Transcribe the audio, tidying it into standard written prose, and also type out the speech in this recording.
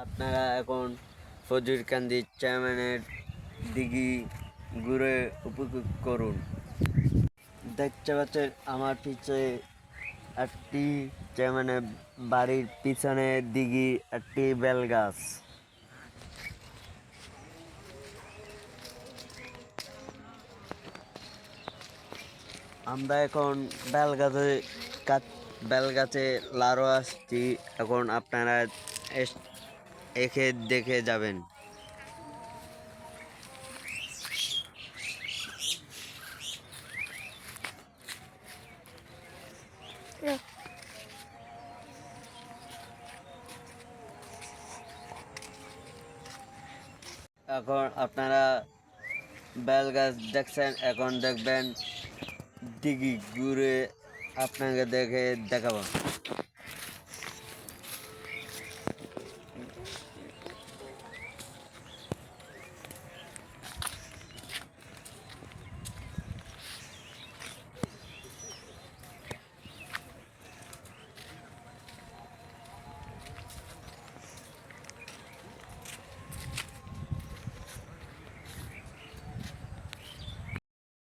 আপনারা এখন ফজুরকান্দি চেয়ারম্যানের দিঘি ঘুরে উপভোগ করুন। দেখতে পাচ্ছেন আমার পিছে একটি চেয়ারম্যানের বাড়ির পিছনে দিঘি, একটি বেল গাছ। আমরা এখন বেল গাছে লাড়ো আসছি। এখন আপনারা একে দেখে যাবেন। এখন আপনারা বেল গাছ দেখছেন, এখন দেখবেন দিঘি ঘুরে আপনাকে দেখাবো।